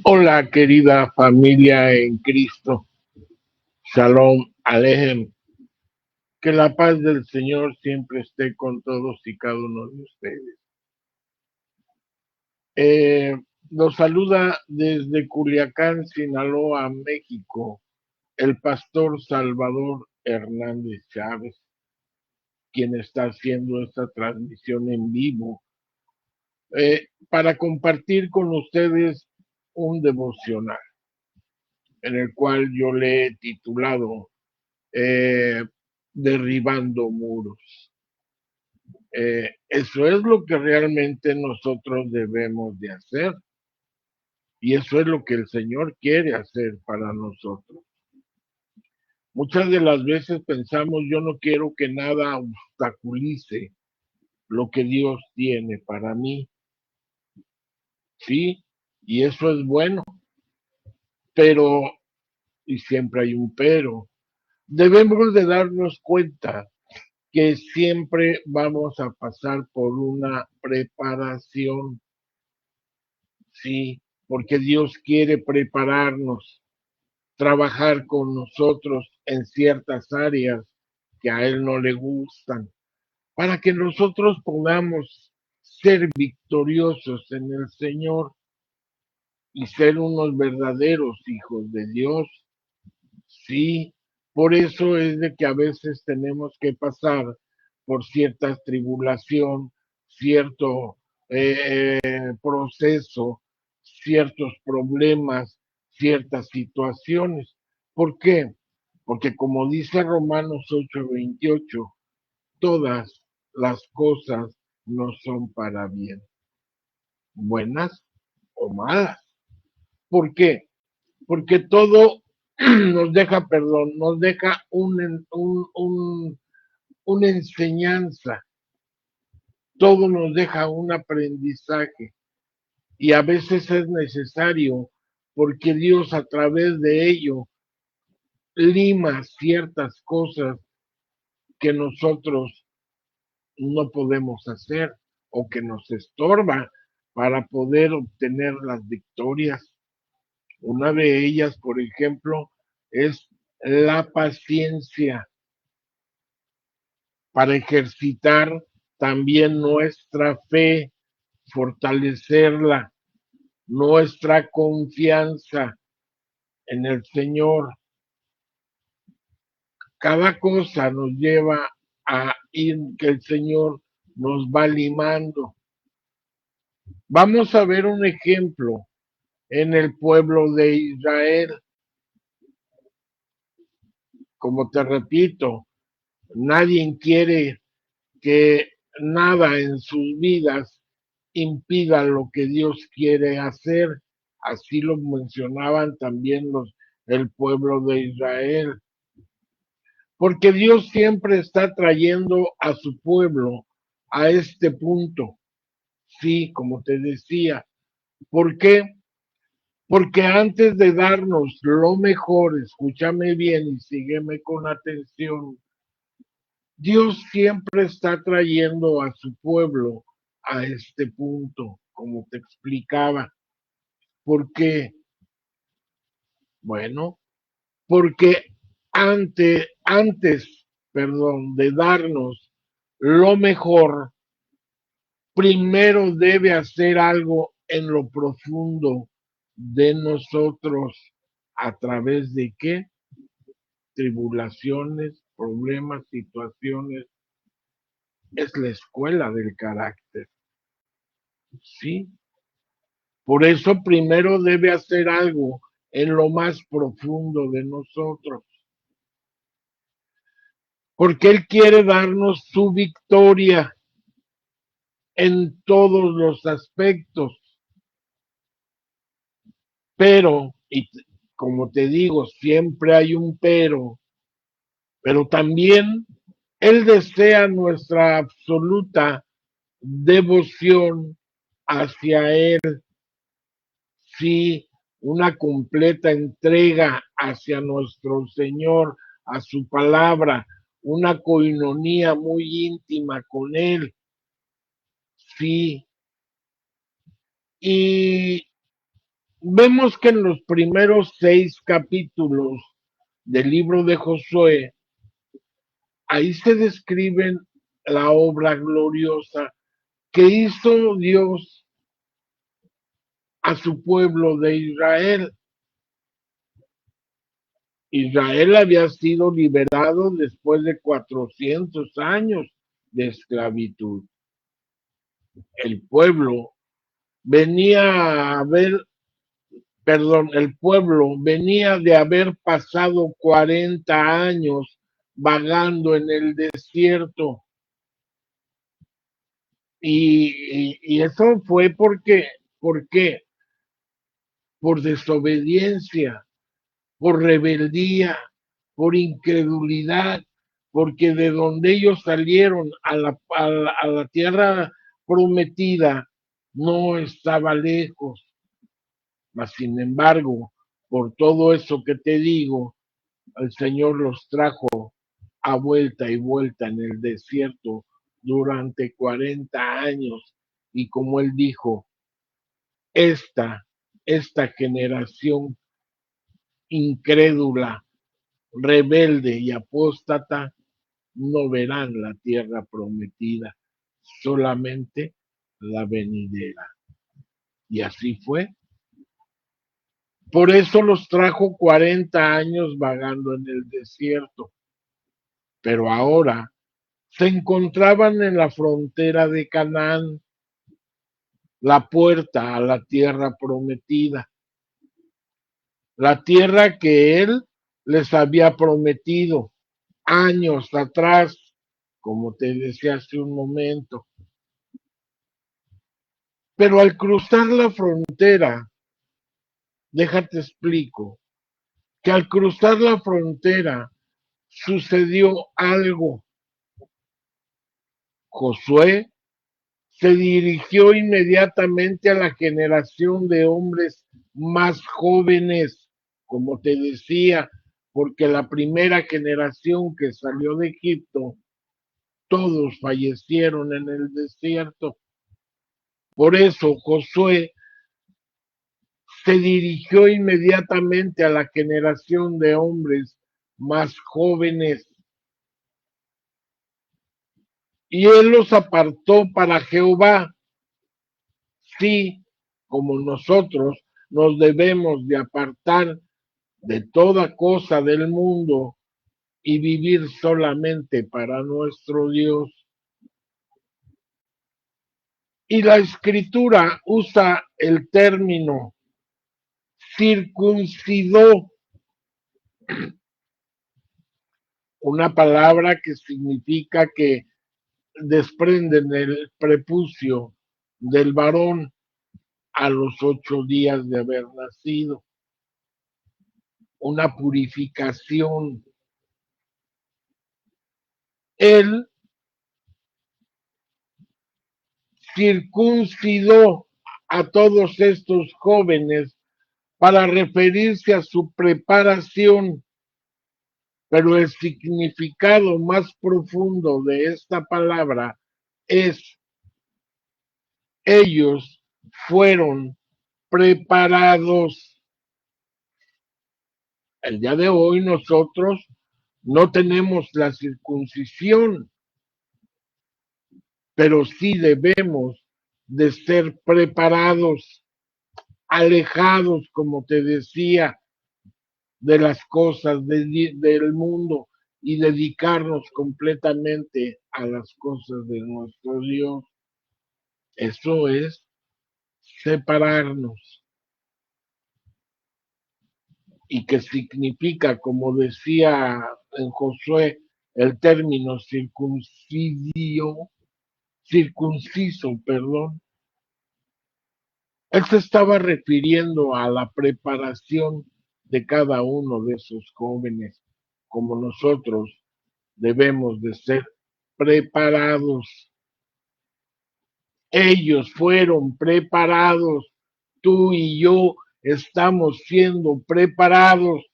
Hola, querida familia en Cristo. Shalom Alejem. Que la paz del Señor siempre esté con todos y cada uno de ustedes. Eh, Los saluda desde Culiacán, Sinaloa, México, el pastor Salvador Hernández Chávez, quien está haciendo esta transmisión en vivo para compartir con ustedes un devocional en el cual yo le he titulado eh, derribando muros. Eso es lo que realmente nosotros debemos de hacer y eso es lo que el Señor quiere hacer para nosotros. Muchas de las veces pensamos, yo no quiero que nada obstaculice lo que Dios tiene para mí, sí, y eso es bueno, pero, y siempre hay un pero, debemos de darnos cuenta que siempre vamos a pasar por una preparación, sí, porque Dios quiere prepararnos, trabajar con nosotros en ciertas áreas que a Él no le gustan, para que nosotros podamos ser victoriosos en el Señor y ser unos verdaderos hijos de Dios. Sí, por eso es de que a veces tenemos que pasar por cierta tribulación, cierto proceso, ciertos problemas, ciertas situaciones. ¿Por qué? Porque como dice Romanos 8:28, todas las cosas no son para bien, buenas o malas. ¿Por qué? Porque todo nos deja, perdón, nos deja una enseñanza, todo nos deja un aprendizaje y a veces es necesario porque Dios a través de ello lima ciertas cosas que nosotros no podemos hacer o que nos estorba para poder obtener las victorias. Una de ellas, por ejemplo, es la paciencia para ejercitar también nuestra fe, fortalecerla, nuestra confianza en el Señor. Cada cosa nos lleva a ir que el Señor nos va limando. Vamos a ver un ejemplo en el pueblo de Israel. Como te repito, nadie quiere que nada en sus vidas impida lo que Dios quiere hacer. Así lo mencionaban también el pueblo de Israel. Porque Dios siempre está trayendo a su pueblo a este punto. Sí, como te decía. ¿Por qué? Porque antes de darnos lo mejor, escúchame bien y sígueme con atención, Dios siempre está trayendo a su pueblo a este punto, como te explicaba. ¿Por qué? Bueno, porque antes, perdón, de darnos lo mejor, primero debe hacer algo en lo profundo de nosotros. ¿A través de qué? Tribulaciones, problemas, situaciones. Es la escuela del carácter. ¿Sí? Por eso primero debe hacer algo en lo más profundo de nosotros. Porque Él quiere darnos su victoria en todos los aspectos. Pero, y como te digo, siempre hay un pero también Él desea nuestra absoluta devoción hacia Él, sí, una completa entrega hacia nuestro Señor, a su palabra, una coinonía muy íntima con Él, sí. Y Vemos que en los primeros 6 capítulos del libro de Josué, ahí se describen la obra gloriosa que hizo Dios a su pueblo de Israel. Israel había sido liberado después de 400 años de esclavitud. El pueblo venía a ver, el pueblo venía de haber pasado 40 años vagando en el desierto. Y eso fue ¿por qué? Por desobediencia, por rebeldía, por incredulidad, porque de donde ellos salieron a la tierra prometida no estaba lejos. Mas, sin embargo, por todo eso que te digo, el Señor los trajo a vuelta y vuelta en el desierto durante 40 años. Y como él dijo, esta generación incrédula, rebelde y apóstata no verán la tierra prometida, solamente la venidera. Y así fue. Por eso los trajo 40 años vagando en el desierto. Pero ahora se encontraban en la frontera de Canaán, la puerta a la tierra prometida, la tierra que él les había prometido años atrás, como te decía hace un momento. Pero al cruzar la frontera, déjate explico, que al cruzar la frontera sucedió algo. Josué se dirigió inmediatamente a la generación de hombres más jóvenes, como te decía, porque la primera generación que salió de Egipto, todos fallecieron en el desierto. Por eso Josué se dirigió inmediatamente a la generación de hombres más jóvenes y él los apartó para Jehová. Sí, como nosotros nos debemos de apartar de toda cosa del mundo y vivir solamente para nuestro Dios. Y la escritura usa el término circuncidó, una palabra que significa que desprenden el prepucio del varón a los 8 días de haber nacido. Una purificación. Él circuncidó a todos estos jóvenes para referirse a su preparación, pero el significado más profundo de esta palabra es: ellos fueron preparados. El día de hoy nosotros no tenemos la circuncisión, pero sí debemos de ser preparados, alejados, como te decía, de las cosas del mundo y dedicarnos completamente a las cosas de nuestro Dios. Eso es separarnos. Y que significa, como decía en Josué, el término circunciso, perdón, él se estaba refiriendo a la preparación de cada uno de esos jóvenes, como nosotros debemos de ser preparados. Ellos fueron preparados, tú y yo estamos siendo preparados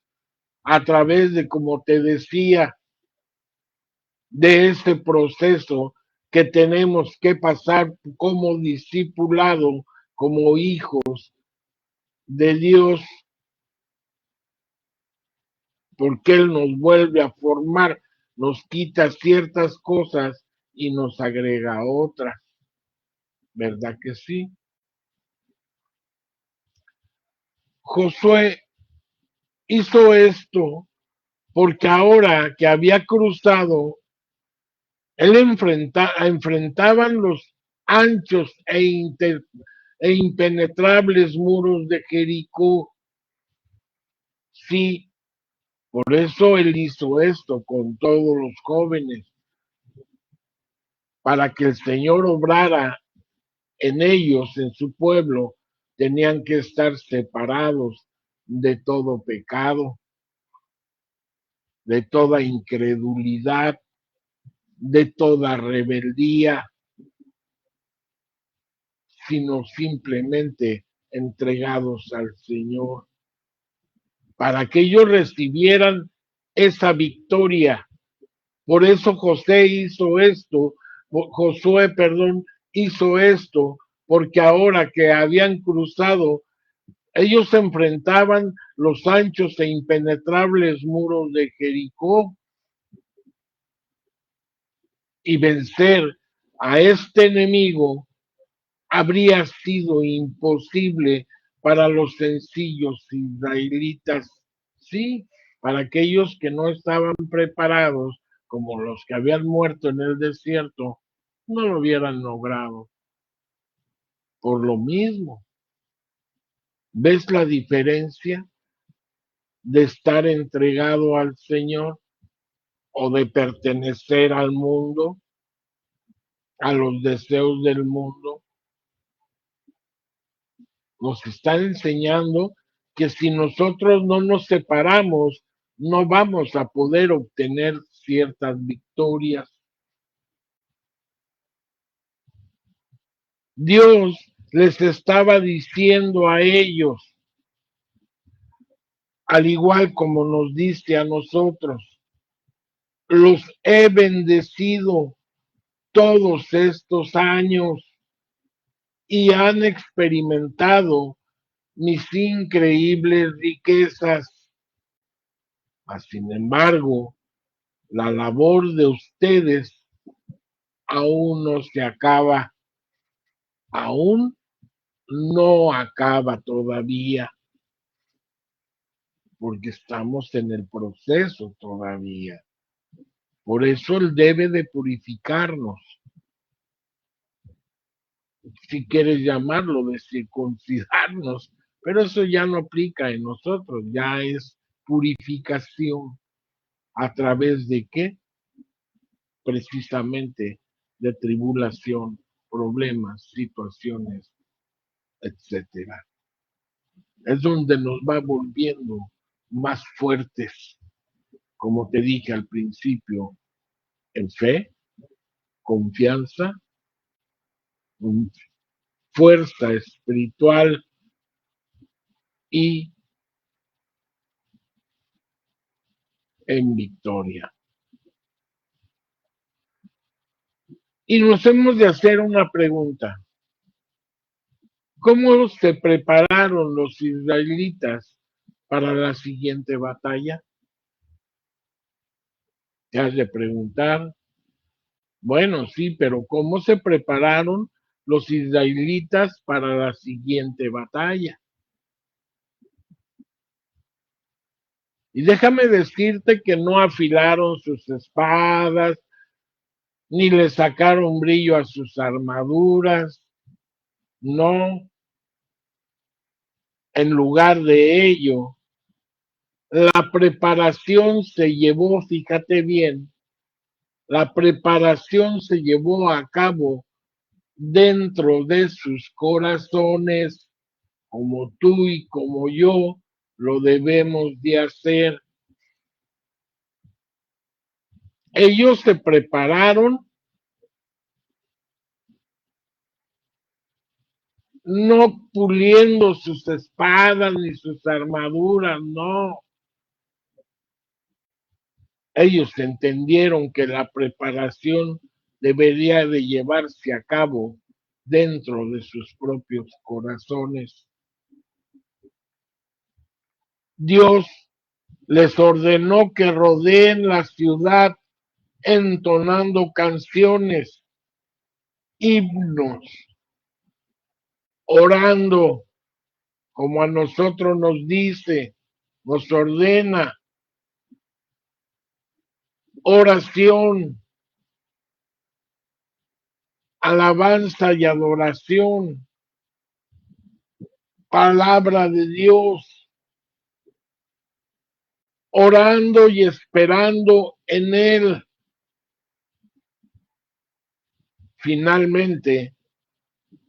a través de, como te decía, de este proceso que tenemos que pasar como discipulado, como hijos de Dios, porque Él nos vuelve a formar, nos quita ciertas cosas y nos agrega otras, ¿verdad que sí? Josué hizo esto porque ahora que había cruzado, él enfrentaban los anchos e impenetrables muros de Jericó. Sí, por eso él hizo esto con todos los jóvenes, para que el Señor obrara en ellos, en su pueblo, tenían que estar separados de todo pecado, de toda incredulidad, de toda rebeldía, sino simplemente entregados al Señor, para que ellos recibieran esa victoria. Por eso Josué, perdón, hizo esto, porque ahora que habían cruzado, ellos se enfrentaban los anchos e impenetrables muros de Jericó, y vencer a este enemigo habría sido imposible para los sencillos israelitas. Sí, para aquellos que no estaban preparados, como los que habían muerto en el desierto, no lo hubieran logrado. Por lo mismo, ¿ves la diferencia de estar entregado al Señor o de pertenecer al mundo, a los deseos del mundo? Nos están enseñando que si nosotros no nos separamos, no vamos a poder obtener ciertas victorias. Dios les estaba diciendo a ellos, al igual como nos dice a nosotros, los he bendecido todos estos años y han experimentado mis increíbles riquezas. Mas, sin embargo, la labor de ustedes aún no se acaba, aún no acaba todavía, porque estamos en el proceso todavía. Por eso Él debe de purificarnos, si quieres llamarlo, de circuncidarnos, pero eso ya no aplica en nosotros, ya es purificación. ¿A través de qué? Precisamente de tribulación, problemas, situaciones, etcétera. Es donde nos va volviendo más fuertes, como te dije al principio, en fe, confianza, fuerza espiritual y en victoria. Y nos hemos de hacer una pregunta. ¿Cómo se prepararon los israelitas para la siguiente batalla? Te has de preguntar, bueno, sí, pero ¿cómo se prepararon los israelitas para la siguiente batalla? Y déjame decirte que no afilaron sus espadas, ni le sacaron brillo a sus armaduras, no. En lugar de ello, la preparación se llevó, fíjate bien, la preparación se llevó a cabo dentro de sus corazones, como tú y como yo lo debemos de hacer. Ellos se prepararon no puliendo sus espadas ni sus armaduras, no. Ellos entendieron que la preparación debería de llevarse a cabo dentro de sus propios corazones. Dios les ordenó que rodeen la ciudad entonando canciones, himnos, orando, como a nosotros nos dice, nos ordena, oración, alabanza y adoración, palabra de Dios, orando y esperando en Él. Finalmente,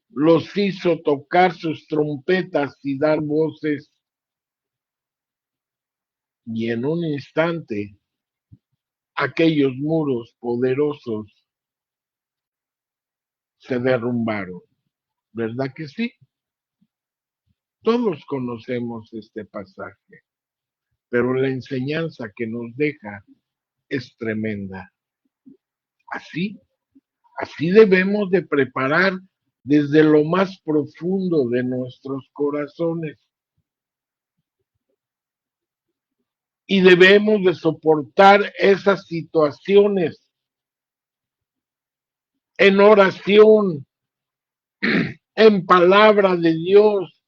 los hizo tocar sus trompetas y dar voces, y en un instante aquellos muros poderosos se derrumbaron. ¿Verdad que sí? Todos conocemos este pasaje, pero la enseñanza que nos deja es tremenda. Así, así debemos de preparar desde lo más profundo de nuestros corazones y debemos de soportar esas situaciones en oración, en palabra de Dios,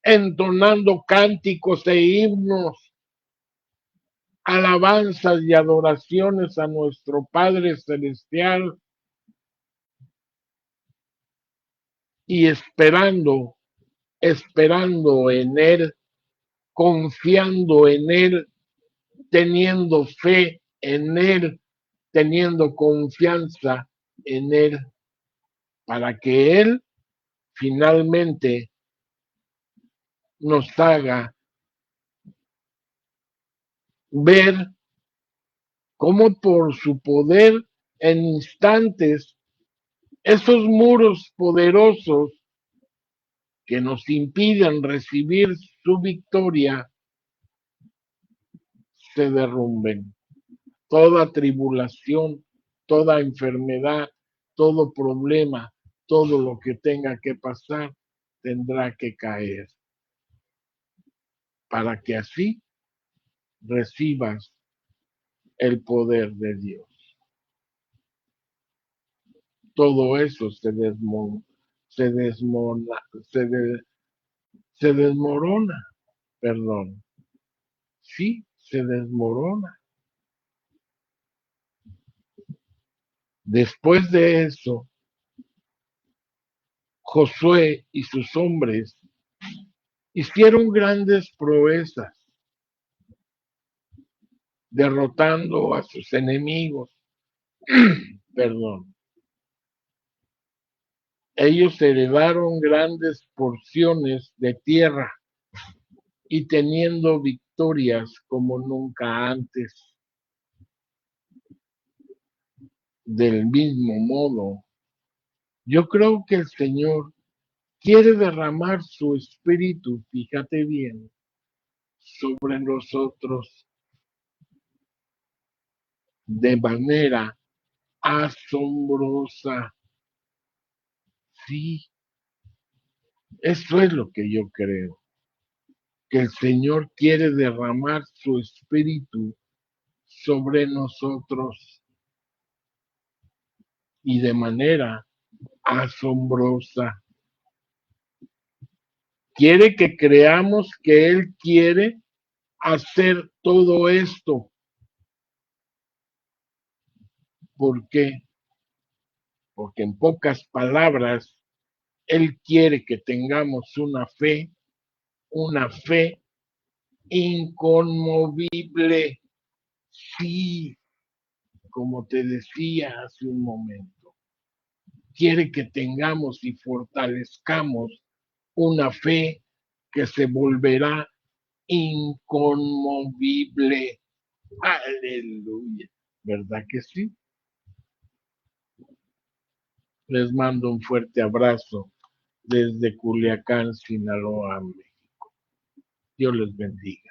entonando cánticos e himnos, alabanzas y adoraciones a nuestro Padre Celestial y esperando en Él, confiando en Él, teniendo fe en Él, teniendo confianza en Él, para que Él finalmente nos haga ver cómo por su poder en instantes esos muros poderosos que nos impiden recibir su victoria se derrumben. Toda tribulación, toda enfermedad, todo problema, todo lo que tenga que pasar, tendrá que caer para que así recibas el poder de Dios. Todo eso se desmona, se, de- se desmorona, perdón. Sí, se desmorona. Después de eso, Josué y sus hombres hicieron grandes proezas, derrotando a sus enemigos. Perdón. Ellos heredaron grandes porciones de tierra y teniendo victorias como nunca antes. Del mismo modo, yo creo que el Señor quiere derramar su espíritu, fíjate bien, sobre nosotros de manera asombrosa. Sí, eso es lo que yo creo, que el Señor quiere derramar su espíritu sobre nosotros y de manera asombrosa. Quiere que creamos que Él quiere hacer todo esto. ¿Por qué? Porque en pocas palabras, Él quiere que tengamos una fe inconmovible. Sí, como te decía hace un momento, quiere que tengamos y fortalezcamos una fe que se volverá inconmovible. Aleluya. ¿Verdad que sí? Les mando un fuerte abrazo desde Culiacán, Sinaloa. Dios les bendiga.